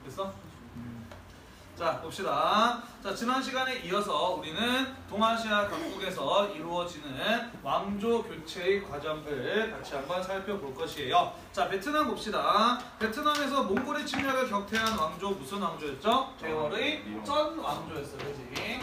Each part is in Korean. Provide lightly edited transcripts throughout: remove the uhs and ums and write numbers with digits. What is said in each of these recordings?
됐어? 자, 봅시다. 자, 지난 시간에 이어서 우리는 동아시아 각국에서 이루어지는 왕조 교체의 과정을 같이 한번 살펴볼 것이에요. 자, 베트남 봅시다. 베트남에서 몽골의 침략을 격퇴한 왕조 무슨 왕조였죠? 대월의 쩐 왕조였어, 그지?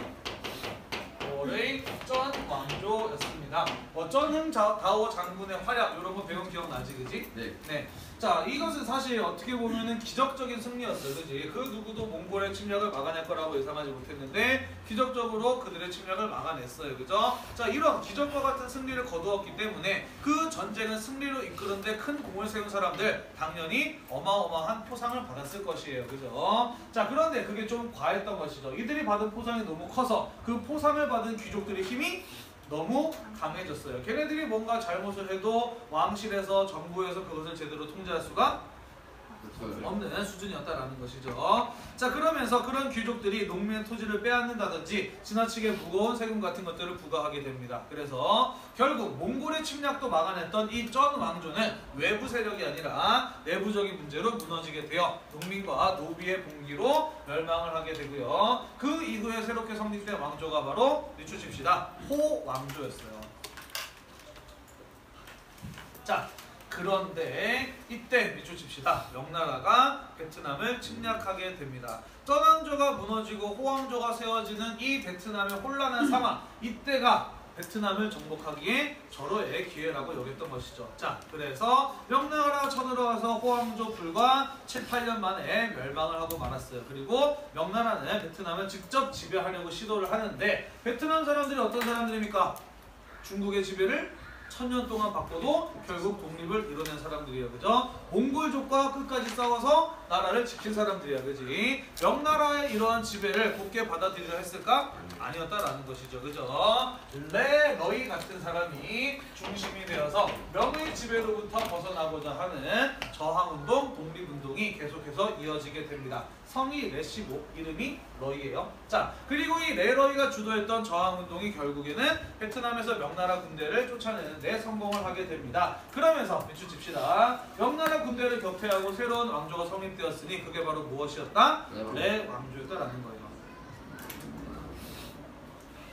대월의 쩐 왕조였습니다. 쩐흥 다오 장군의 활약 이런 거 배운 기억나지, 그지? 네. 네. 자, 이것은 사실 어떻게 보면은 기적적인 승리였어요, 그지? 그 누구도 몽골의 침략을 막아낼 거라고 예상하지 못했는데 기적적으로 그들의 침략을 막아냈어요, 그죠? 자, 이런 기적과 같은 승리를 거두었기 때문에 그 전쟁은 승리로 이끄는데 큰 공을 세운 사람들 당연히 어마어마한 포상을 받았을 것이에요, 그죠? 자, 그런데 그게 좀 과했던 것이죠. 이들이 받은 포상이 너무 커서 그 포상을 받은 귀족들의 힘이 너무 강해졌어요. 걔네들이 뭔가 잘못을 해도 왕실에서 정부에서 그것을 제대로 통제할 수가 없는 수준이었다라는 것이죠. 자, 그러면서 그런 귀족들이 농민의 토지를 빼앗는다든지 지나치게 무거운 세금 같은 것들을 부과하게 됩니다. 그래서 결국 몽골의 침략도 막아냈던 이 쩐 왕조는 외부 세력이 아니라 내부적인 문제로 무너지게 되어 농민과 노비의 봉기로 멸망을 하게 되고요. 그 이후에 새롭게 성립된 왕조가 바로 밑줄칩시다. 호 왕조였어요. 자, 그런데 이때 밑줄칩시다. 명나라가 베트남을 침략하게 됩니다. 쩐 왕조가 무너지고 호 왕조가 세워지는 이 베트남의 혼란한 상황, 이때가 베트남을 정복하기에 절호의 기회라고 여겼던 것이죠. 자, 그래서 명나라가 쳐들어와서 호 왕조 불과 7, 8년 만에 멸망을 하고 말았어요. 그리고 명나라는 베트남을 직접 지배하려고 시도를 하는데 베트남 사람들이 어떤 사람들입니까? 중국의 지배를 1000년 동안 받고도 결국 독립을 이뤄낸 사람들이에요, 그죠? 몽골족과 끝까지 싸워서 나라를 지킨 사람들이야, 그지? 명나라의 이러한 지배를 곱게 받아들이려 했을까? 아니었다라는 것이죠, 그죠? 레너이 같은 사람이 중심이 되어서 명의 지배로부터 벗어나고자 하는 저항운동, 독립운동이 계속해서 이어지게 됩니다. 성이 레시고 이름이 러이예요. 자, 그리고 이 레러이가 주도했던 저항운동이 결국에는 베트남에서 명나라 군대를 쫓아내는데 성공을 하게 됩니다. 그러면서 밑줄칩시다. 명나라 군대를 격퇴하고 새로운 왕조가 성립되었으니 그게 바로 무엇이었다? 레 왕조였다라는 거예요.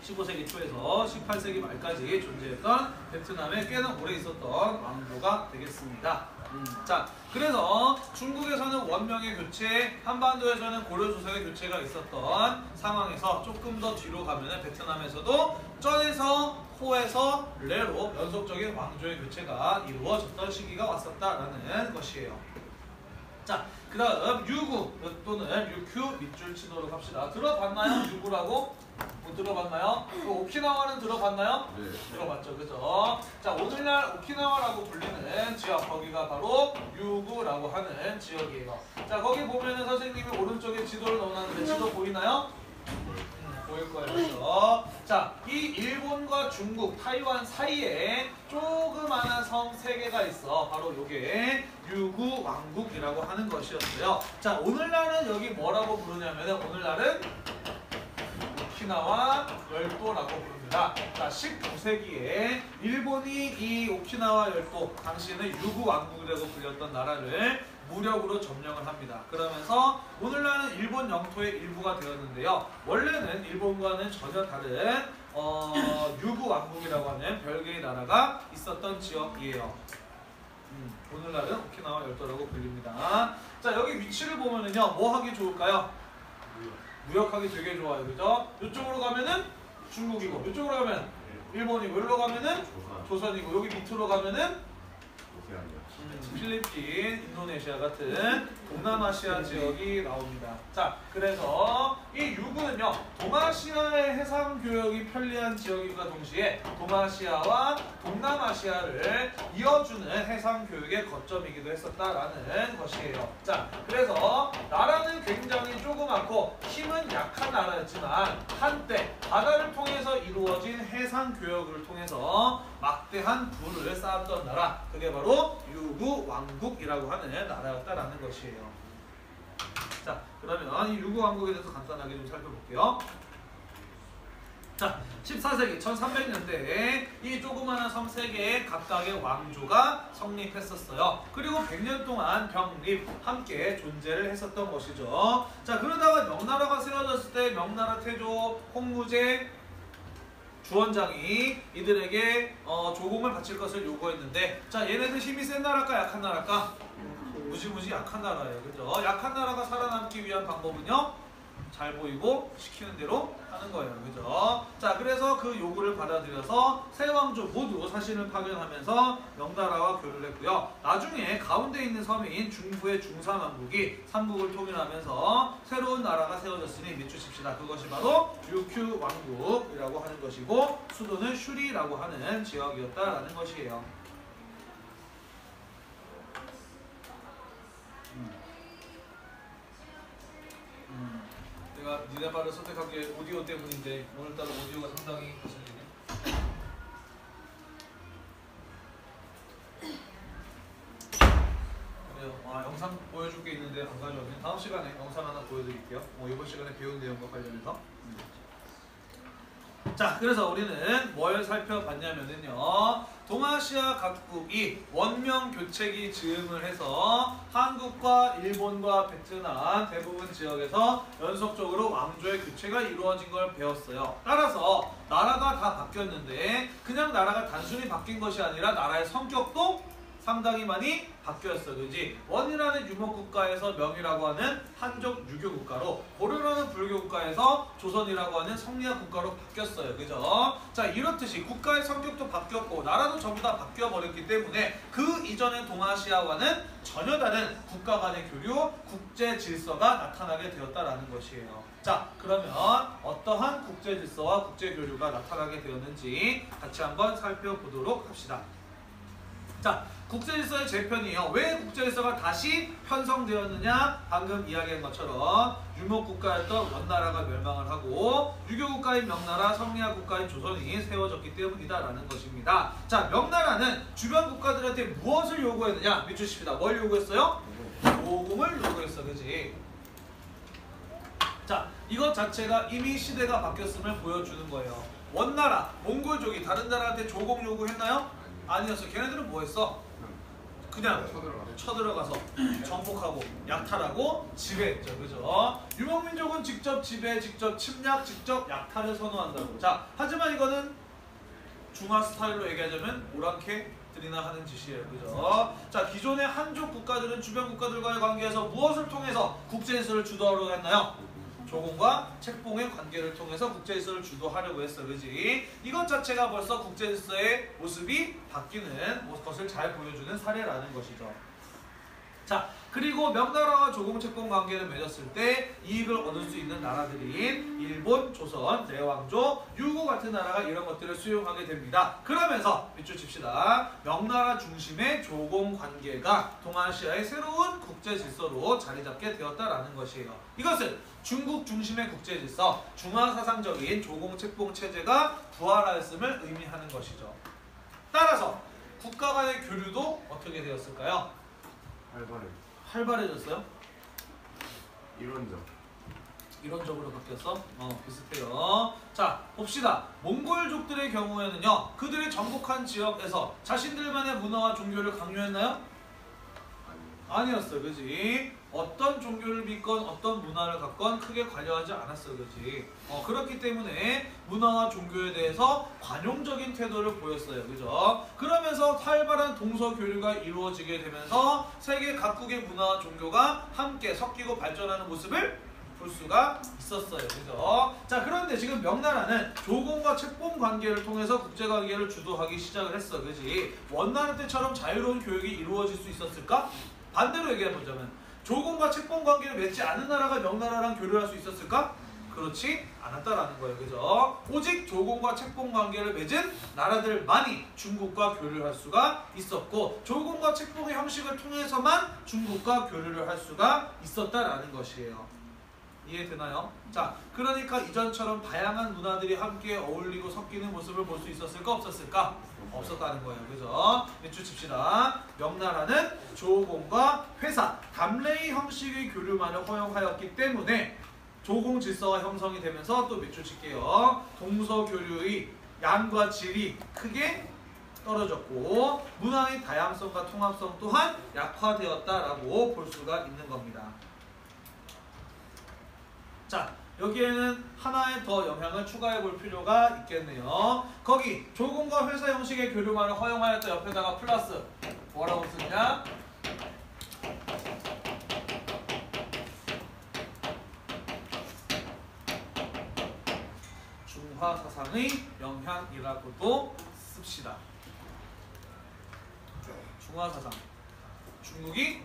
15세기 초에서 18세기 말까지 존재했던 베트남에 꽤나 오래 있었던 왕조가 되겠습니다. 자, 그래서 중국에서는 원명의 교체, 한반도에서는 고려조선의 교체가 있었던 상황에서 조금 더 뒤로 가면 베트남에서도 쩐에서 호에서 레로 연속적인 왕조의 교체가 이루어졌던 시기가 왔었다라는 것이에요. 자, 그 다음 유구 또는 유큐 밑줄 치도록 합시다. 들어봤나요? 유구라고? 못 들어봤나요? 그 오키나와는 들어봤나요? 네. 들어봤죠, 그죠? 자, 오늘날 오키나와라고 불리는 지역, 거기가 바로 유구라고 하는 지역이에요. 자, 거기 보면은 선생님이 오른쪽에 지도를 넣어놨는데 지도 보이나요? 보일 거예요, 그죠? 자, 이 일본과 중국, 타이완 사이에 조그마한 섬 3개가 있어. 바로 요게 유구 왕국이라고 하는 것이었어요. 자, 오늘날은 여기 뭐라고 부르냐면은 오늘날은 오키나와 열도라고 부릅니다. 자, 19세기에 일본이 이 오키나와 열도, 당시에는 유구 왕국이라고 불렸던 나라를 무력으로 점령을 합니다. 그러면서 오늘날은 일본 영토의 일부가 되었는데요. 원래는 일본과는 전혀 다른 유구 왕국이라고 하는 별개의 나라가 있었던 지역이에요. 오늘날은 오키나와 열도라고 불립니다. 자, 여기 위치를 보면은요, 뭐 하기 좋을까요? 무역하기 되게 좋아요, 그죠? 이쪽으로 가면은 중국이고, 이쪽으로 가면 일본이고, 여기로 가면은 조선이고, 여기 밑으로 가면은 필리핀, 인도네시아 같은 동남아시아 지역이 나옵니다. 자, 그래서 이 유구는요, 동아시아의 해상 교역이 편리한 지역임과 동시에 동아시아와 동남아시아를 이어주는 해상 교역의 거점이기도 했었다라는 것이에요. 자, 그래서 나라는 굉장히 조그맣고 힘은 약한 나라였지만 한때 바다를 통해서 이루어진 해상 교역을 통해서 막대한 부를 쌓았던 나라, 그게 바로 유구 왕국이라고 하는 나라였다라는 것이에요. 자, 그러면 이 유구 왕국에 대해서 간단하게 좀 살펴볼게요. 자, 14세기 1300년대에 이 조그마한 섬 3개의 각각의 왕조가 성립했었어요. 그리고 100년 동안 병립 함께 존재를 했었던 것이죠. 자, 그러다가 명나라가 세워졌을 때 명나라 태조 홍무제 주원장이 이들에게 조공을 바칠 것을 요구했는데, 자, 얘네들 힘이 센 나라일까 약한 나라일까? 무지무지 약한 나라예요. 그죠? 약한 나라가 살아남기 위한 방법은요, 잘 보이고 시키는 대로 하는 거예요. 그죠? 자, 그래서 그 요구를 받아들여서 세 왕조 모두 사신을 파견하면서 명나라와 교류를 했고요. 나중에 가운데 있는 섬인 중부의 중사만국이 삼국을 통일하면서 새로운 나라가 세워졌으니 밑줄 칩시다. 그것이 바로 류큐 왕국이라고 하는 것이고, 수도는 슈리라고 하는 지역이었다라는 것이에요. 내가 니네 말을 선택한 게 오디오 때문인데 오늘따라 오디오가 상당히 거슬리네. 그래요. 영상 보여줄 게 있는데 안 가져왔네. 다음 시간에 영상 하나 보여드릴게요. 이번 시간에 배운 내용과 관련해서. 자, 그래서 우리는 뭘 살펴봤냐면요, 동아시아 각국이 원명 교체기 즈음을 해서 한국과 일본과 베트남 대부분 지역에서 연속적으로 왕조의 교체가 이루어진 걸 배웠어요. 따라서 나라가 다 바뀌었는데 그냥 나라가 단순히 바뀐 것이 아니라 나라의 성격도 상당히 많이 바뀌었어. 그지? 원이라는 유목국가에서 명이라고 하는 한족 유교국가로, 고려라는 불교국가에서 조선이라고 하는 성리학국가로 바뀌었어요. 그죠? 자, 이렇듯이 국가의 성격도 바뀌었고 나라도 전부 다 바뀌어버렸기 때문에 그 이전의 동아시아와는 전혀 다른 국가 간의 교류, 국제 질서가 나타나게 되었다라는 것이에요. 자, 그러면 어떠한 국제 질서와 국제 교류가 나타나게 되었는지 같이 한번 살펴보도록 합시다. 자, 국제질서의 재편이에요. 왜 국제질서가 다시 편성되었느냐? 방금 이야기한 것처럼 유목국가였던 원나라가 멸망을 하고 유교국가인 명나라, 성리학국가인 조선이 세워졌기 때문이다라는 것입니다. 자, 명나라는 주변 국가들한테 무엇을 요구했느냐? 밑주십시다. 뭘 요구했어요? 조공을 요구했어. 그지? 자, 이것 자체가 이미 시대가 바뀌었음을 보여주는 거예요. 원나라, 몽골족이 다른 나라한테 조공 요구했나요? 아니었어. 걔네들은 뭐 했어? 그냥 쳐들어가서 정복하고 약탈하고 지배했죠. 그죠? 유목민족은 직접 지배, 직접 침략, 직접 약탈을 선호한다고. 자, 하지만 이거는 중화 스타일로 얘기하자면 오랑캐들이나 하는 짓이에요. 그죠? 자, 기존의 한족 국가들은 주변 국가들과의 관계에서 무엇을 통해서 국제질서를 주도하려고 했나요? 조공과 책봉의 관계를 통해서 국제질서를 주도하려고 했어. 그지? 이것 자체가 벌써 국제질서의 모습이 바뀌는 것을 잘 보여주는 사례라는 것이죠. 자, 그리고 명나라와 조공 책봉 관계를 맺었을 때 이익을 얻을 수 있는 나라들인 일본, 조선, 대왕조, 유고 같은 나라가 이런 것들을 수용하게 됩니다. 그러면서 밑줄 칩시다. 명나라 중심의 조공 관계가 동아시아의 새로운 국제 질서로 자리 잡게 되었다라는 것이에요. 이것은 중국 중심의 국제 질서, 중화사상적인 조공 책봉 체제가 부활하였음을 의미하는 것이죠. 따라서 국가 간의 교류도 어떻게 되었을까요? 활발해졌어요? 이론적으로 바뀌었어? 비슷해요. 자, 봅시다. 몽골족들의 경우에는요, 그들이 정복한 지역에서 자신들만의 문화와 종교를 강요했나요? 아니었어. 그지? 어떤 종교를 믿건 어떤 문화를 갖건 크게 관여하지 않았어. 그지? 그렇기 때문에 문화와 종교에 대해서 관용적인 태도를 보였어요. 그죠? 그러면서 활발한 동서 교류가 이루어지게 되면서 세계 각국의 문화와 종교가 함께 섞이고 발전하는 모습을 볼 수가 있었어요. 그죠? 자, 그런데 지금 명나라는 조공과 책봉 관계를 통해서 국제관계를 주도하기 시작을 했어. 그지? 원나라 때처럼 자유로운 교육이 이루어질 수 있었을까? 반대로 얘기해보자면 조공과 책봉 관계를 맺지 않은 나라가 명나라랑 교류할 수 있었을까? 그렇지 않았다라는 거예요. 그죠? 오직 조공과 책봉 관계를 맺은 나라들만이 중국과 교류를 할 수가 있었고, 조공과 책봉의 형식을 통해서만 중국과 교류를 할 수가 있었다라는 것이에요. 이해되나요? 자, 그러니까 이전처럼 다양한 문화들이 함께 어울리고 섞이는 모습을 볼 수 있었을까? 없었을까? 없었다는 거예요. 그죠? 밑줄 칩시다. 명나라는 조공과 회사, 담례이 형식의 교류만을 허용하였기 때문에 조공 질서가 형성이 되면서 또 몇 줄 칠게요. 동서 교류의 양과 질이 크게 떨어졌고 문화의 다양성과 통합성 또한 약화되었다라고 볼 수가 있는 겁니다. 자, 여기에는 하나의 더 영향을 추가해 볼 필요가 있겠네요. 거기 조공과 회사 형식의 교류만을 허용하였다 옆에다가 플러스 뭐라고 쓰냐? 중화 사상의 영향이라고도 씁시다. 중화 사상. 중국이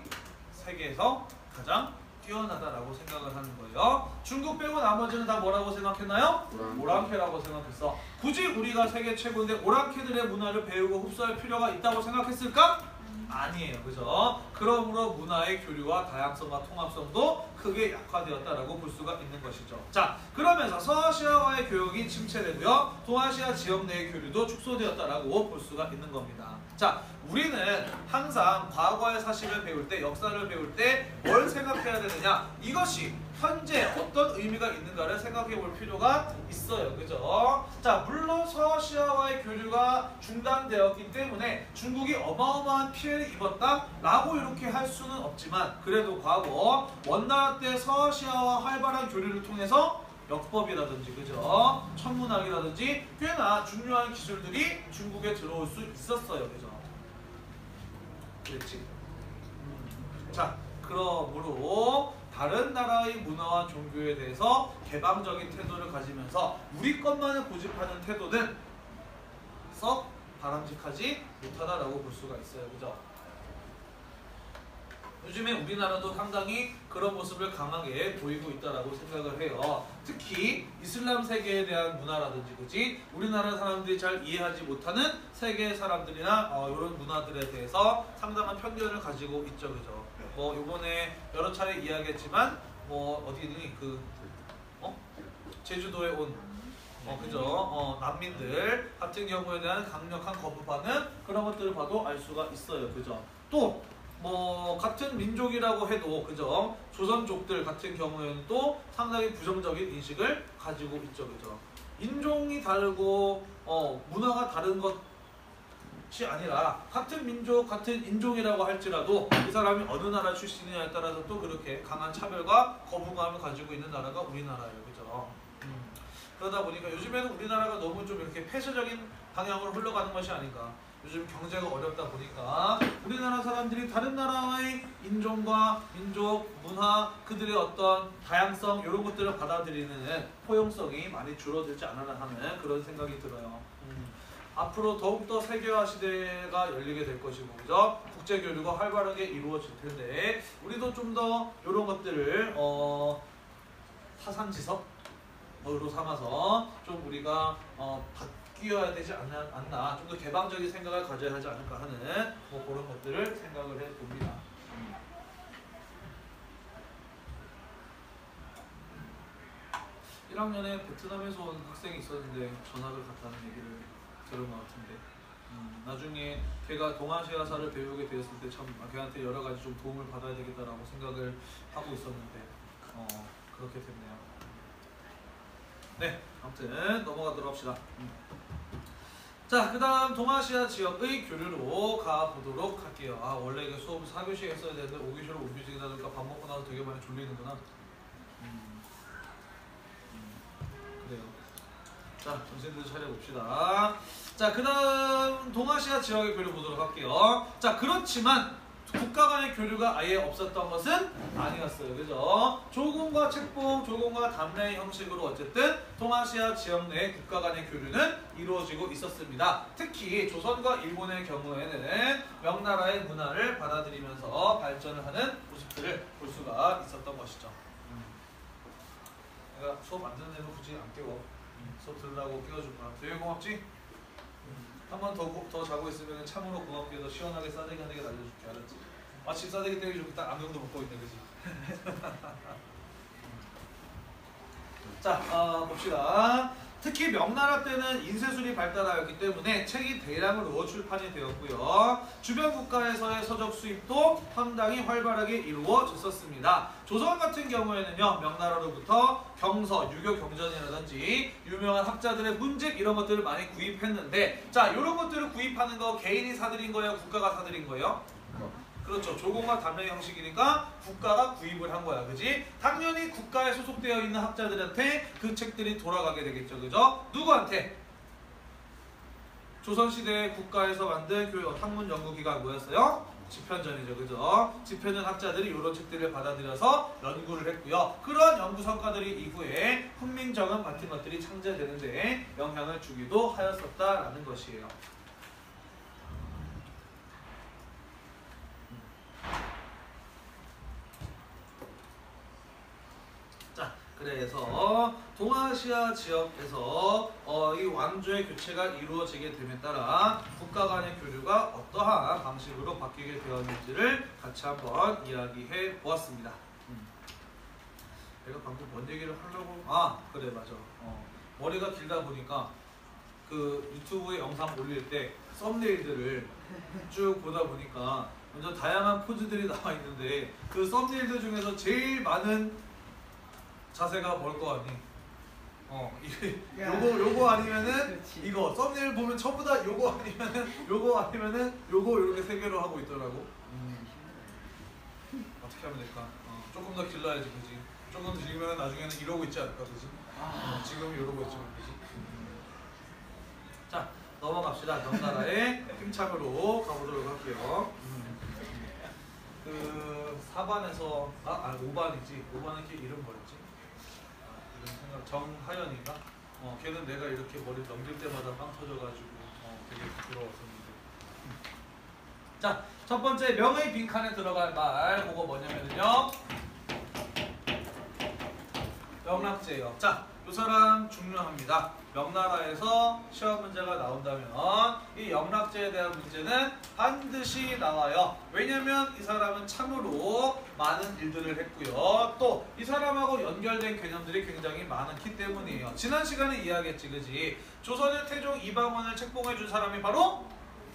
세계에서 가장 뛰어나다라고 생각을 하는 거예요. 중국 빼고 나머지는 다 뭐라고 생각했나요? 오랑캐라고 생각했어. 굳이 우리가 세계 최고인데 오랑캐들의 문화를 배우고 흡수할 필요가 있다고 생각했을까? 아니에요. 그죠? 그러므로 문화의 교류와 다양성과 통합성도 크게 약화되었다라고 볼 수가 있는 것이죠. 자, 그러면서 서아시아와의 교역이 침체되고요. 동아시아 지역 내의 교류도 축소되었다라고 볼 수가 있는 겁니다. 자, 우리는 항상 과거의 사실을 배울 때, 역사를 배울 때 뭘 생각해야 되느냐? 이것이 현재 어떤 의미가 있는가를 생각해 볼 필요가 있어요. 그죠? 자, 물론 서아시아와의 교류가 중단되었기 때문에 중국이 어마어마한 피해를 입었다라고 이렇게 할 수는 없지만 그래도 과거 원나라 때 서아시아와 활발한 교류를 통해서 역법이라든지 그죠? 천문학이라든지 꽤나 중요한 기술들이 중국에 들어올 수 있었어요. 그죠? 그렇지? 자, 그러므로 다른 나라의 문화와 종교에 대해서 개방적인 태도를 가지면서 우리 것만을 고집하는 태도는 썩 바람직하지 못하다라고 볼 수가 있어요. 그죠? 요즘에 우리나라도 상당히 그런 모습을 강하게 보이고 있다라고 생각을 해요. 특히 이슬람 세계에 대한 문화라든지 그지 우리나라 사람들이 잘 이해하지 못하는 세계 사람들이나 이런 문화들에 대해서 상당한 편견을 가지고 있죠. 그죠? 뭐 요번에 여러 차례 이야기했지만 뭐 어디니 제주도에 온 그죠? 난민들 같은 경우에 대한 강력한 거부반응 그런 것들을 봐도 알 수가 있어요. 그죠? 또 뭐 같은 민족이라고 해도 그죠? 조선족들 같은 경우에는 또 상당히 부정적인 인식을 가지고 있죠. 그죠? 인종이 다르고 문화가 다른 것이 아니라 같은 민족, 같은 인종이라고 할지라도 이 사람이 어느 나라 출신이냐에 따라서 또 그렇게 강한 차별과 거부감을 가지고 있는 나라가 우리나라예요. 그죠? 그러다 보니까 요즘에는 우리나라가 너무 좀 이렇게 폐쇄적인 방향으로 흘러가는 것이 아닌가. 요즘 경제가 어렵다 보니까 우리나라 사람들이 다른 나라의 인종과 민족, 문화, 그들의 어떤 다양성 이런 것들을 받아들이는 포용성이 많이 줄어들지 않았나 하는 그런 생각이 들어요. 앞으로 더욱더 세계화 시대가 열리게 될 것이고 그죠? 국제교류가 활발하게 이루어질 텐데 우리도 좀 더 이런 것들을 타산지석으로 삼아서 좀 우리가 바뀌어야 되지 않나 좀 더 개방적인 생각을 가져야 하지 않을까 하는 뭐 그런 것들을 생각을 해봅니다. 1학년에 베트남에서 온 학생이 있었는데 전학을 갔다는 얘기를 들은 것 같은데 나중에 걔가 동아시아사를 배우게 되었을 때 참 걔한테 여러 가지 좀 도움을 받아야 되겠다라고 생각을 하고 있었는데 그렇게 됐네요. 네, 아무튼 넘어가도록 합시다. 자, 그 다음 동아시아 지역의 교류로 가보도록 할게요. 원래 이게 수업 4교시 했어야 되는데 5교시로 옮겨지다 보니까 밥 먹고 나서 되게 많이 졸리는구나. 그래요. 자, 정신들 차려봅시다. 자, 그 다음 동아시아 지역의 교류 보도록 할게요. 자, 그렇지만 국가 간의 교류가 아예 없었던 것은 아니었어요. 그죠? 조공과 책봉, 조공과 담례 형식으로 어쨌든 동아시아 지역 내 국가 간의 교류는 이루어지고 있었습니다. 특히 조선과 일본의 경우에는 명나라의 문화를 받아들이면서 발전을 하는 모습들을 볼 수가 있었던 것이죠. 내가 수업 안 듣는 애는 굳이 안 깨워. 수업 들으라고 깨워줄 거야. 되게 고맙지? 한 번 더 자고 있으면 참으로 고맙게도 시원하게 싸대기 한 대게 날려줄게. 알았지? 마침 싸대기 때리기 좋게 딱 안경도 벗고 있네. 그지? 자, 봅시다. 특히 명나라 때는 인쇄술이 발달하였기 때문에 책이 대량으로 출판이 되었고요. 주변 국가에서의 서적 수입도 상당히 활발하게 이루어졌었습니다. 조선 같은 경우에는요, 명나라로부터 경서, 유교 경전이라든지 유명한 학자들의 문집 이런 것들을 많이 구입했는데, 자, 이런 것들을 구입하는 거 개인이 사들인 거예요? 국가가 사들인 거예요? 그렇죠. 조공과 담례 형식이니까 국가가 구입을 한 거야. 그지? 당연히 국가에 소속되어 있는 학자들한테 그 책들이 돌아가게 되겠죠. 그죠? 누구한테? 조선시대 국가에서 만든 학문 연구기관 뭐였어요? 집현전이죠. 그죠? 집현전 학자들이 이런 책들을 받아들여서 연구를 했고요. 그런 연구 성과들이 이후에 훈민정음 같은 것들이 창제되는데 영향을 주기도 하였었다라는 것이에요. 그래서 동아시아 지역에서 이 왕조의 교체가 이루어지게 됨에 따라 국가 간의 교류가 어떠한 방식으로 바뀌게 되었는지를 같이 한번 이야기해 보았습니다. 내가 방금 뭔 얘기를 하려고? 아, 그래, 맞아. 머리가 길다 보니까 그 유튜브에 영상 올릴 때 썸네일들을 쭉 보다 보니까 먼저 다양한 포즈들이 나와 있는데 그 썸네일들 중에서 제일 많은 자세가 뭘 거 같니? 요거 아니면은 그렇지. 이거 썸네일 보면 전부 다 요거 아니면은 요거 이렇게 세 개로 하고 있더라고. 어떻게 하면 될까? 조금 더 길러야지, 그지? 조금 더 길면 나중에는 이러고 있지 않을까, 그지? 지금 이러고 있지, 그지? 자, 넘어갑시다. 명나라의 힘참으로 가보도록 할게요. 그 4반에서 5반이지. 5반은 걔 이름 뭐였지? 이런 생각 정하연인가? 걔는 내가 이렇게 머리 넘길 때마다 빵 터져가지고 되게 부끄러웠었는데. 자, 첫 번째 명의 빈칸에 들어갈 말 그거 뭐냐면요, 명락제예요. 자, 이 사람 중요합니다. 명나라에서 시험 문제가 나온다면 이 영락제에 대한 문제는 반드시 나와요. 왜냐면 이 사람은 참으로 많은 일들을 했고요. 또 이 사람하고 연결된 개념들이 굉장히 많기 때문이에요. 지난 시간에 이야기했지, 그지? 조선의 태종 이방원을 책봉해준 사람이 바로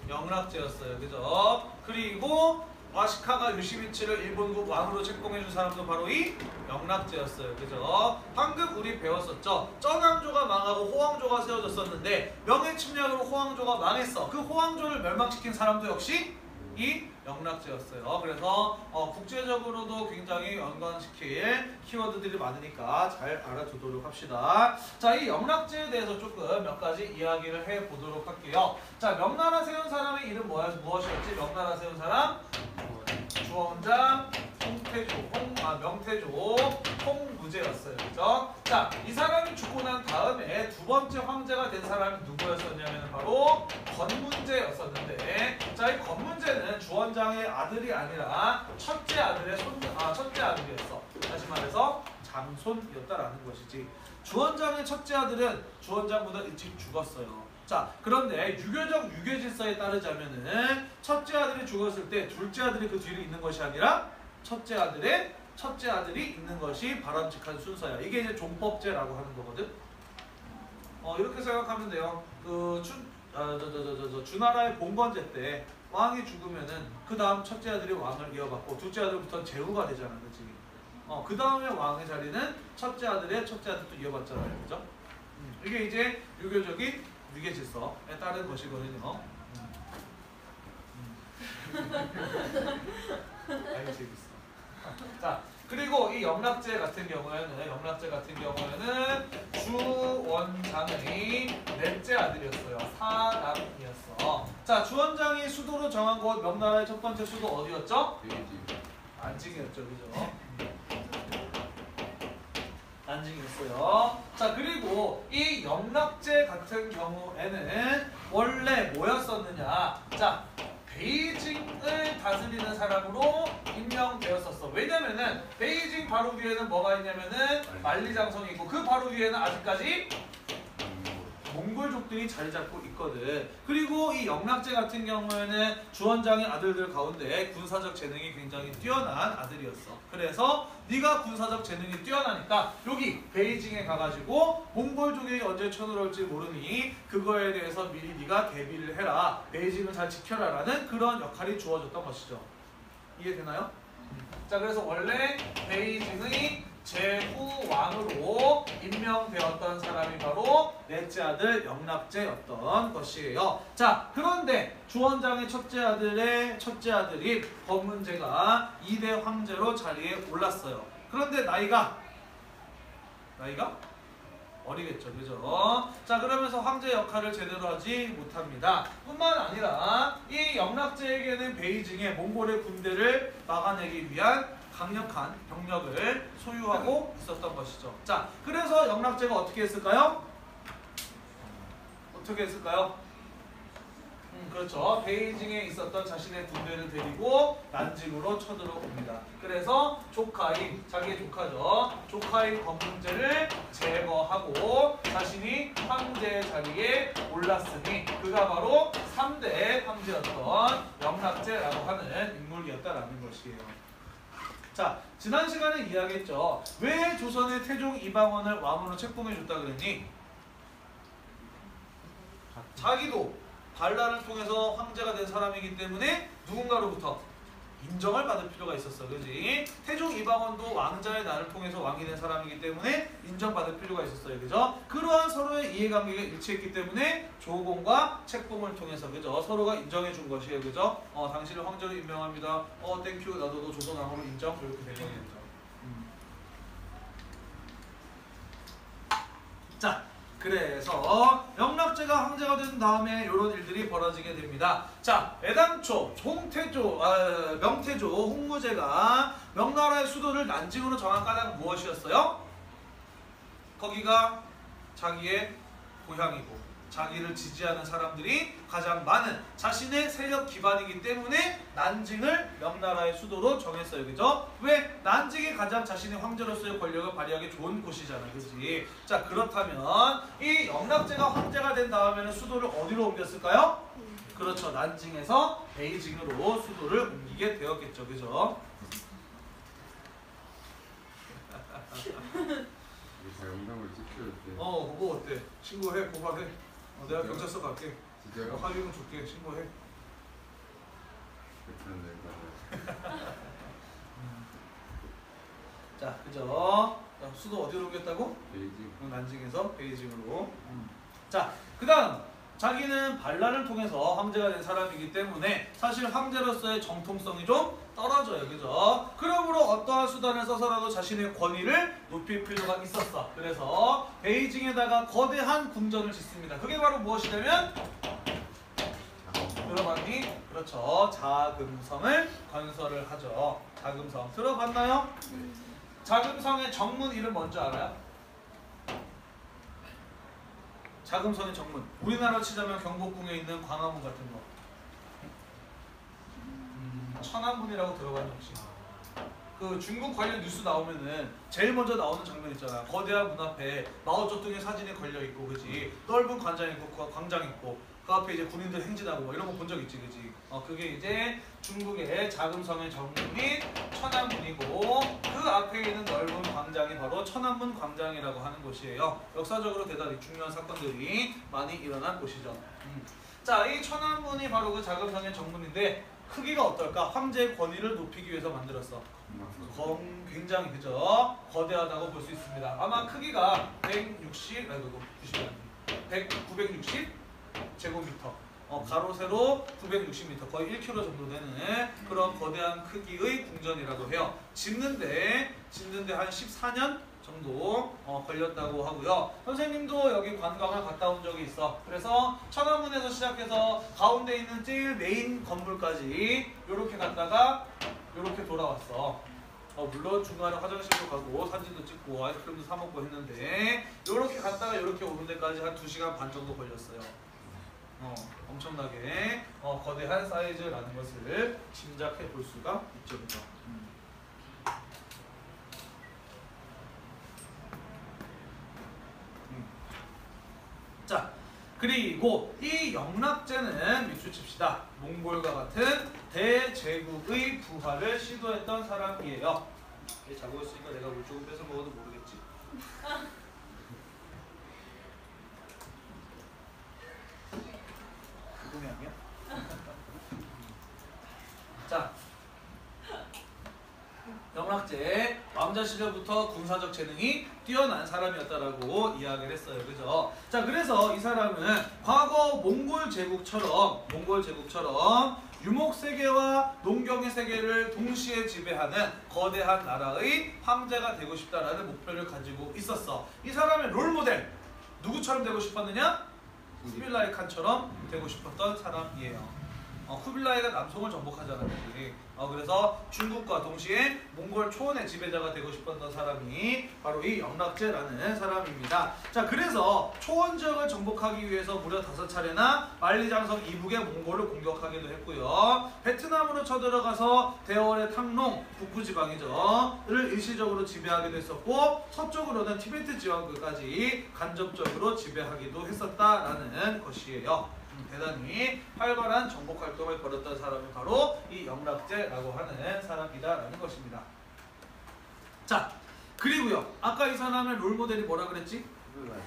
영락제였어요. 그죠? 그리고 와시카가 유시미츠를 일본국 왕으로 책봉해준 사람도 바로 이 영락제였어요. 그죠? 방금 우리 배웠었죠? 쩌강조가 망하고 호황조가 세워졌었는데 명예침략으로 호황조가 망했어. 그 호황조를 멸망시킨 사람도 역시 이 영락제였어요. 그래서 국제적으로도 굉장히 연관시킬 키워드들이 많으니까 잘 알아두도록 합시다. 자, 이 영락제에 대해서 조금 몇 가지 이야기를 해보도록 할게요. 자, 명나라 세운 사람의 이름 무엇이었지? 명나라 세운 사람? 주원장, 명태조, 홍무제였어요. 그죠? 자, 이 사람이 죽고 난 다음에 두 번째 황제가 된 사람이 누구였었냐면 바로 건문제였었는데, 자, 이 건문제는 주원장의 아들이 아니라 첫째 아들이었어. 다시 말해서 장손이었다라는 것이지. 주원장의 첫째 아들은 주원장보다 일찍 죽었어요. 자, 그런데 유교적 유교 질서에 따르자면은 첫째 아들이 죽었을 때 둘째 아들이 그 뒤로 있는 것이 아니라 첫째 아들이 있는 것이 바람직한 순서야. 이게 이제 종법제라고 하는 거거든. 이렇게 생각하면 돼요. 주나라의 봉건제 때 왕이 죽으면은 그 다음 첫째 아들이 왕을 이어받고 둘째 아들부터는 제후가 되잖아, 그렇지? 그 다음에 왕의 자리는 첫째 아들도 이어받잖아요, 그죠? 이게 이제 유교적인 유교 질서에 따른 것이거든요. 아이고, 재밌어. 자, 그리고 이 영락제 같은 경우에는 주원장의 넷째 아들이었어요. 사남이었어. 자, 주원장이 수도로 정한 곳, 명나라의 첫 번째 수도 어디였죠? 안징이었죠, 그죠? 안징이었어요. 자, 그리고 이 영락제 같은 경우에는 원래 뭐였었느냐? 자, 베이징을 다스리는 사람으로 임명되었었어. 왜냐면은 베이징 바로 위에는 뭐가 있냐면은 만리장성이 있고 그 바로 위에는 아직까지 몽골족들이 자리 잡고 있거든. 그리고 이 영락제 같은 경우에는 주원장의 아들들 가운데 군사적 재능이 굉장히 뛰어난 아들이었어. 그래서 네가 군사적 재능이 뛰어나니까 여기 베이징에 가가지고 몽골족이 언제 쳐들어올지 모르니 그거에 대해서 미리 네가 대비를 해라. 베이징을 잘 지켜라 라는 그런 역할이 주어졌던 것이죠. 이해되나요? 자, 그래서 원래 베이징의 제후왕으로 임명되었던 사람이 바로 넷째 아들 영락제였던 것이에요. 자, 그런데 주원장의 첫째 아들인 검문제가 2대 황제로 자리에 올랐어요. 그런데 나이가 어리겠죠, 그죠? 자, 그러면서 황제 역할을 제대로 하지 못합니다. 뿐만 아니라 이 영락제에게는 베이징에 몽골의 군대를 막아내기 위한 강력한 병력을 소유하고 있었던 것이죠. 자, 그래서 영락제가 어떻게 했을까요? 그렇죠. 베이징에 있었던 자신의 군대를 데리고 난징으로 쳐들어옵니다. 그래서 자기의 조카죠. 조카인 검문제를 제거하고 자신이 황제 자리에 올랐으니 그가 바로 3대 황제였던 영락제라고 하는 인물이었다라는 것이에요. 자, 지난 시간에 이야기했죠. 왜 조선의 태종 이방원을 왕으로 책봉해줬다 그랬니? 자기도 반란을 통해서 황제가 된 사람이기 때문에 누군가로부터 인정을 받을 필요가 있었어. 그지? 태종 이방원도 왕자의 날을 통해서 왕이 된 사람이기 때문에 인정받을 필요가 있었어요. 그죠? 그러한 서로의 이해관계가 일치했기 때문에 조공과 책봉을 통해서 그죠? 서로가 인정해 준 것이에요. 그죠? 당신을 황제로 임명합니다. 땡큐. 나도 너 조선왕으로 인정. 이렇게 된 거겠죠. 자, 그래서 영락제가 황제가 된 다음에 이런 일들이 벌어지게 됩니다. 자, 애당초 명태조 홍무제가 명나라의 수도를 난징으로 정한 까닭은 무엇이었어요? 거기가 자기의 고향이고 자기를 지지하는 사람들이 가장 많은 자신의 세력 기반이기 때문에 난징을 명나라의 수도로 정했어요. 그죠? 왜? 난징이 가장 자신의 황제로서의 권력을 발휘하기 좋은 곳이잖아. 그치? 자, 그렇다면 이 영락제가 황제가 된 다음에는 수도를 어디로 옮겼을까요? 그렇죠. 난징에서 베이징으로 수도를 옮기게 되었겠죠. 그죠? 영상을 찍혀야 돼. 그거 어때? 신고해, 고발해. 내가 경찰서 갈게. 진짜요? 합의금 줄게. 신고해. 자, 그죠? 수도 어디로 옮겼다고? 베이징. 난징에서 베이징으로. 자, 그 다음 자기는 반란을 통해서 황제가 된 사람이기 때문에 사실 황제로서의 정통성이 좀 떨어져요. 그죠? 그러므로 어떠한 수단을 써서라도 자신의 권위를 높일 필요가 있었어. 그래서 베이징에다가 거대한 궁전을 짓습니다. 그게 바로 무엇이냐면 들어봤니? 그렇죠. 자금성을 건설을 하죠. 자금성. 들어봤나요? 자금성의 정문 이름 뭔지 알아요? 자금성의 정문. 우리나라로 치자면 경복궁에 있는 광화문 같은 거. 천안문이라고 들어봤니 혹시? 그 중국 관련 뉴스 나오면은 제일 먼저 나오는 장면 있잖아. 거대한 문 앞에 마오쩌둥의 사진이 걸려 있고, 그지? 넓은 광장 있고, 그 앞에 이제 군인들 행진하고 뭐 이런 거 본 적 있지, 그지? 그게 이제 중국의 자금성의 정문인 천안문이고 그 앞에 있는 넓은 광장이 바로 천안문 광장이라고 하는 곳이에요. 역사적으로 대단히 중요한 사건들이 많이 일어난 곳이죠. 자, 이 천안문이 바로 그 자금성의 정문인데 크기가 어떨까? 황제의 권위를 높이기 위해서 만들었어. 굉장히 그죠? 거대하다고 볼 수 있습니다. 아마 크기가 960 제곱미터. 가로 세로 960m, 거의 1km 정도 되는 그런 거대한 크기의 궁전이라고 해요. 짓는데 한 14년 정도 걸렸다고 하고요. 선생님도 여기 관광을 갔다 온 적이 있어. 그래서 천안문에서 시작해서 가운데 있는 제일 메인 건물까지 이렇게 갔다가 이렇게 돌아왔어. 물론 중간에 화장실도 가고 사진도 찍고 아이스크림도 사 먹고 했는데 이렇게 갔다가 이렇게 오는 데까지 한 2시간 반 정도 걸렸어요. 엄청나게 거대한 사이즈라는 것을 짐작해 볼 수가 있죠. 그죠? 자, 그리고 이 영락제는 밑줄 칩시다. 몽골과 같은 대제국의 부활을 시도했던 사람이에요. 얘 자고 있으니까 내가 물 조금 뺏어 먹어도 모르겠지. 그동이 아니야? 자, 영락제 왕자 시절부터 군사적 재능이 뛰어난 사람이었다라고 이야기를 했어요. 그죠? 자, 그래서 이 사람은 과거 몽골 제국처럼 유목 세계와 농경의 세계를 동시에 지배하는 거대한 나라의 황제가 되고 싶다라는 목표를 가지고 있었어. 이 사람의 롤 모델 누구처럼 되고 싶었느냐? 쿠빌라이 칸처럼 되고 싶었던 사람이에요. 쿠빌라이가 남송을 정복하잖아. 그래서 중국과 동시에 몽골 초원의 지배자가 되고 싶었던 사람이 바로 이 영락제라는 사람입니다. 자, 그래서 초원 지역을 정복하기 위해서 무려 5차례나 만리장성 이북의 몽골을 공격하기도 했고요. 베트남으로 쳐들어가서 대월의 탕롱 북부지방이죠.를 일시적으로 지배하기도 했었고, 서쪽으로는 티베트 지방까지 간접적으로 지배하기도 했었다라는 것이에요. 대단히 활발한 정복 활동을 벌였던 사람이 바로 이 영락제라고 하는 사람이다라는 것입니다. 자, 그리고요, 아까 이 사람의 롤 모델이 뭐라 그랬지?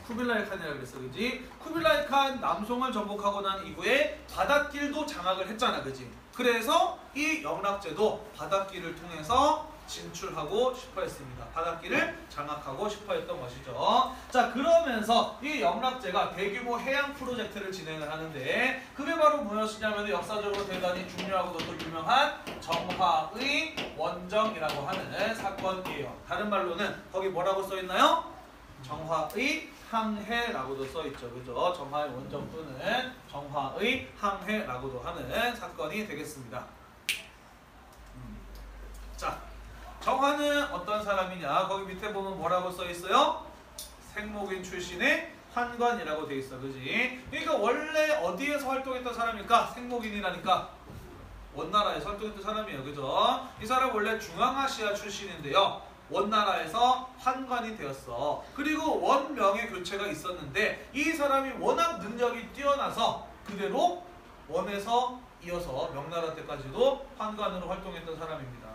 쿠빌라이 칸이라고 그랬어, 그지? 쿠빌라이 칸 남송을 정복하고 난 이후에 바닷길도 장악을 했잖아, 그지? 그래서 이 영락제도 바닷길을 통해서 진출하고 싶어 했습니다. 바닷길을 장악하고 싶어 했던 것이죠. 자, 그러면서 이 영락제가 대규모 해양 프로젝트를 진행을 하는데, 그게 바로 무엇이냐면 역사적으로 대단히 중요하고도 또 유명한 정화의 원정이라고 하는 사건이에요. 다른 말로는 거기 뭐라고 써있나요? 정화의 항해라고도 써있죠. 그죠? 정화의 원정 또는 정화의 항해라고도 하는 사건이 되겠습니다. 자, 정화는 어떤 사람이냐? 거기 밑에 보면 뭐라고 써있어요? 생목인 출신의 환관이라고 돼 있어. 그지? 그러니까 원래 어디에서 활동했던 사람일까? 생목인이라니까 원나라에서 활동했던 사람이에요. 그죠? 이 사람 원래 중앙아시아 출신인데요. 원나라에서 환관이 되었어. 그리고 원명의 교체가 있었는데 이 사람이 워낙 능력이 뛰어나서 그대로 원에서 이어서 명나라 때까지도 환관으로 활동했던 사람입니다.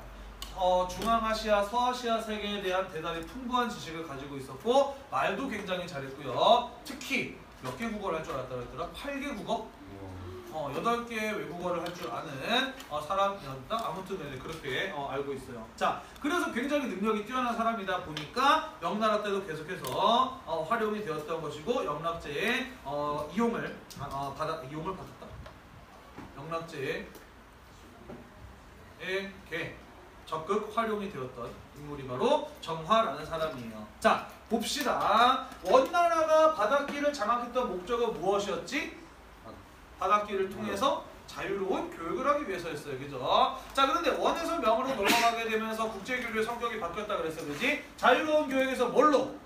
중앙아시아, 서아시아 세계에 대한 대단히 풍부한 지식을 가지고 있었고 말도 굉장히 잘했고요. 특히 몇 개 국어를 할 줄 알았다고 했더라? 8개 국어? 8개의 외국어를 할 줄 아는 사람이었다. 아무튼 네, 그렇게 알고 있어요. 자, 그래서 굉장히 능력이 뛰어난 사람이다 보니까 명나라 때도 계속해서 활용이 되었던 것이고 영락제의 이용을 받았다. 영락제의 적극 활용이 되었던 인물이 바로 정화라는 사람이에요. 자, 봅시다. 원나라가 바닷길을 장악했던 목적은 무엇이었지? 바닷길을 통해서 자유로운 교육을 하기 위해서였어요. 그죠? 자, 그런데 원에서 명으로 넘어가게 되면서 국제교류의 성격이 바뀌었다 그랬어. 그지? 자유로운 교육에서 뭘로?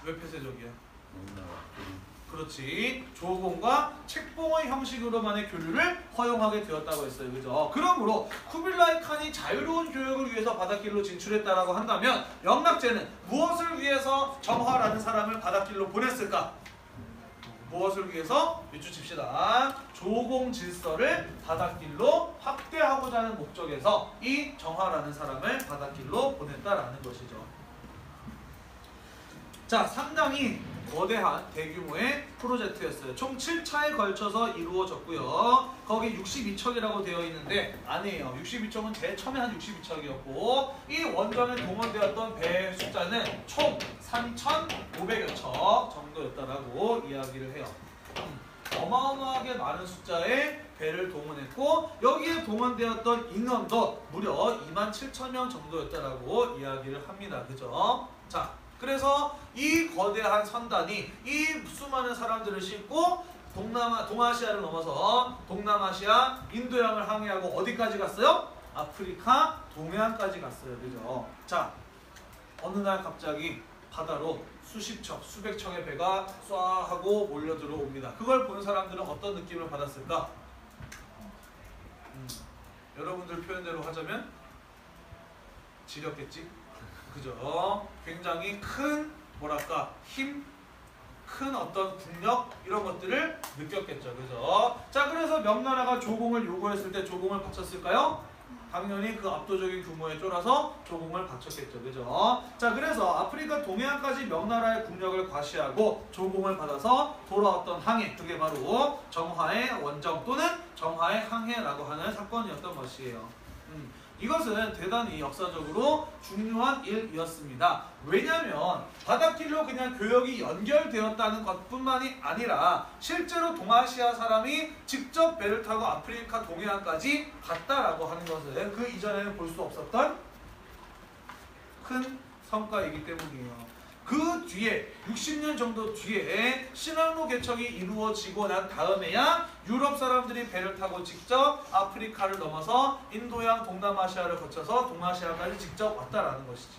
왜 폐쇄적이야? 그렇지. 조공과 책봉의 형식으로만의 교류를 허용하게 되었다고 했어요. 그죠? 그러므로 쿠빌라이 칸이 자유로운 교육을 위해서 바닷길로 진출했다라고 한다면 영락제는 무엇을 위해서 정화라는 사람을 바닷길로 보냈을까? 무엇을 위해서? 밑줄 칩시다. 조공 질서를 바닷길로 확대하고자 하는 목적에서 이 정화라는 사람을 바닷길로 보냈다라는 것이죠. 자, 상당히 거대한 대규모의 프로젝트였어요. 총 7차에 걸쳐서 이루어졌고요. 거기 62척이라고 되어 있는데 아니에요. 62척은 제일 처음에 한 62척이었고 이 원정에 동원되었던 배의 숫자는 총 3,500여 척 정도였다라고 이야기를 해요. 어마어마하게 많은 숫자의 배를 동원했고 여기에 동원되었던 인원도 무려 27,000명 정도였다라고 이야기를 합니다. 그죠? 자, 그래서 이 거대한 선단이 이 수많은 사람들을 싣고 동아시아를 넘어서 동남아시아, 인도양을 항해하고 어디까지 갔어요? 아프리카 동해안까지 갔어요. 그죠? 자, 어느 날 갑자기 바다로 수십 척, 수백 척의 배가 쏴 하고 몰려 들어옵니다. 그걸 본 사람들은 어떤 느낌을 받았을까? 여러분들 표현대로 하자면 지렸겠지? 그죠? 굉장히 큰 뭐랄까 힘, 큰 어떤 국력 이런 것들을 느꼈겠죠. 그죠? 자, 그래서 명나라가 조공을 요구했을 때 조공을 바쳤을까요? 당연히 그 압도적인 규모에 쫄아서 조공을 바쳤겠죠. 그죠? 자, 그래서 아프리카 동해안까지 명나라의 국력을 과시하고 조공을 받아서 돌아왔던 항해, 그게 바로 정화의 원정 또는 정화의 항해라고 하는 사건이었던 것이에요. 이것은 대단히 역사적으로 중요한 일이었습니다. 왜냐하면 바닷길로 그냥 교역이 연결되었다는 것뿐만이 아니라 실제로 동아시아 사람이 직접 배를 타고 아프리카 동해안까지 갔다라고 하는 것은 그 이전에는 볼 수 없었던 큰 성과이기 때문이에요. 그 뒤에 60년 정도 뒤에 신항로 개척이 이루어지고 난 다음에야 유럽 사람들이 배를 타고 직접 아프리카를 넘어서 인도양 동남아시아를 거쳐서 동아시아까지 직접 왔다라는 것이지.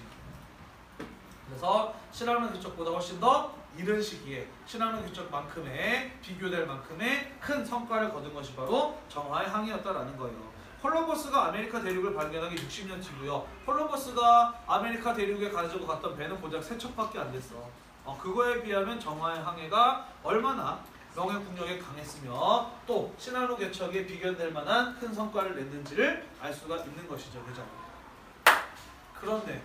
그래서 신항로 개척보다 훨씬 더 이른 시기에 신항로 개척만큼의 비교될 만큼의 큰 성과를 거둔 것이 바로 정화의 항해였다라는 거예요. 콜럼버스가 아메리카 대륙을 발견하기 60년 뒤고요. 콜럼버스가 아메리카 대륙에 가지고 갔던 배는 고작 3척밖에 안 됐어. 그거에 비하면 정화의 항해가 얼마나 명예 국력에 강했으며 또 신항로 개척에 비견될 만한 큰 성과를 냈는지를 알 수가 있는 것이죠. 그죠? 그런데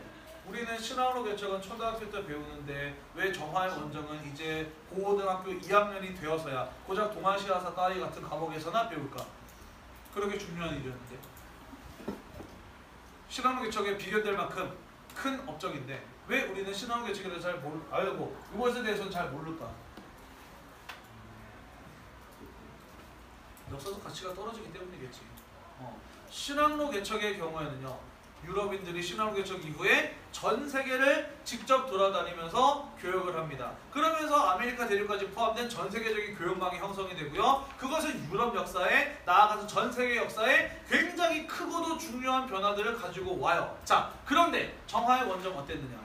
우리는 신항로 개척은 초등학교 때 배우는데 왜 정화의 원정은 이제 고등학교 2학년이 되어서야 고작 동아시아사 따위 같은 과목에서나 배울까? 그렇게 중요한 일이었는데 신항로 개척에 비견될 만큼 큰 업적인데 왜 우리는 신항로 개척에 대해서 잘 알고 이것에 대해서는 잘 모를까? 역사적 가치가 떨어지기 때문이겠지. 신항로 개척의 경우에는요. 유럽인들이 신항로 개척 이후에 전 세계를 직접 돌아다니면서 교역을 합니다. 그러면서 아메리카 대륙까지 포함된 전 세계적인 교역망이 형성이 되고요. 그것은 유럽 역사에 나아가서 전 세계 역사에 굉장히 크고도 중요한 변화들을 가지고 와요. 자, 그런데 정화의 원정 어땠느냐?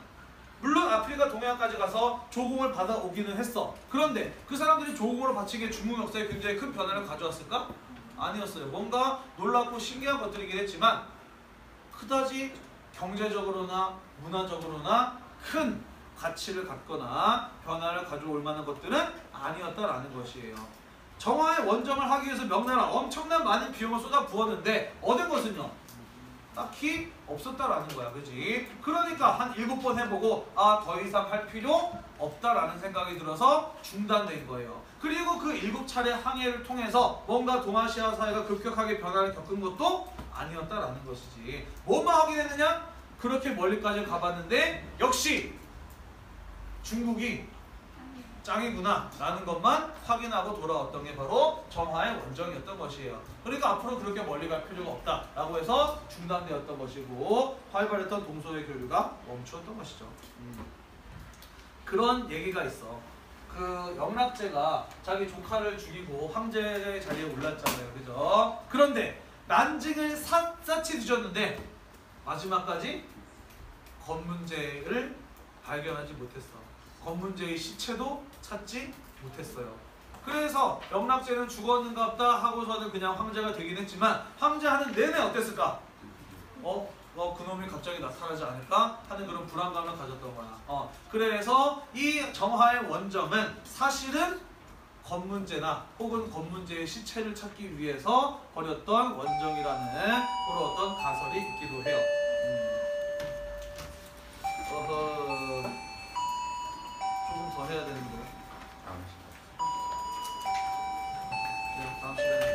물론 아프리카 동해안까지 가서 조공을 받아오기는 했어. 그런데 그 사람들이 조공으로 바치기에 중국 역사에 굉장히 큰 변화를 가져왔을까? 아니었어요. 뭔가 놀랍고 신기한 것들이긴 했지만 그다지 경제적으로나 문화적으로나 큰 가치를 갖거나 변화를 가져올 만한 것들은 아니었다라는 것이에요. 정화의 원정을 하기 위해서 명나라 엄청난 많은 비용을 쏟아 부었는데 얻은 것은요? 딱히 없었다라는 거야. 그지? 그러니까 한 7번 해보고 더 이상 할 필요 없다라는 생각이 들어서 중단된 거예요. 그리고 그 7차례 항해를 통해서 뭔가 동아시아 사회가 급격하게 변화를 겪은 것도 아니었다라는 것이지. 뭐만 하게 됐느냐? 그렇게 멀리까지 가봤는데 역시 중국이 짱이구나 라는 것만 확인하고 돌아왔던 게 바로 정화의 원정이었던 것이에요. 그러니까 앞으로 그렇게 멀리 갈 필요가 없다라고 해서 중단되었던 것이고 활발했던 동서의 교류가 멈추었던 것이죠. 그런 얘기가 있어. 그 영락제가 자기 조카를 죽이고 황제의 자리에 올랐잖아요. 그죠? 그런데 난징을 샅샅이 뒤졌는데 마지막까지 건문제를 발견하지 못했어. 건문제의 시체도 찾지 못했어요. 그래서 영락제는 죽었는가 보다 하고서는 그냥 황제가 되긴 했지만 황제하는 내내 어땠을까? 그놈이 갑자기 나타나지 않을까 하는 그런 불안감을 가졌던 거야. 그래서 이 정화의 원정은 사실은 건문제나 혹은 건문제의 시체를 찾기 위해서 벌였던 원정이라는 그런 어떤 가설이 있기도 해요. 조금 더 해야 되는데. 다음 시간. 네, 다음 시간에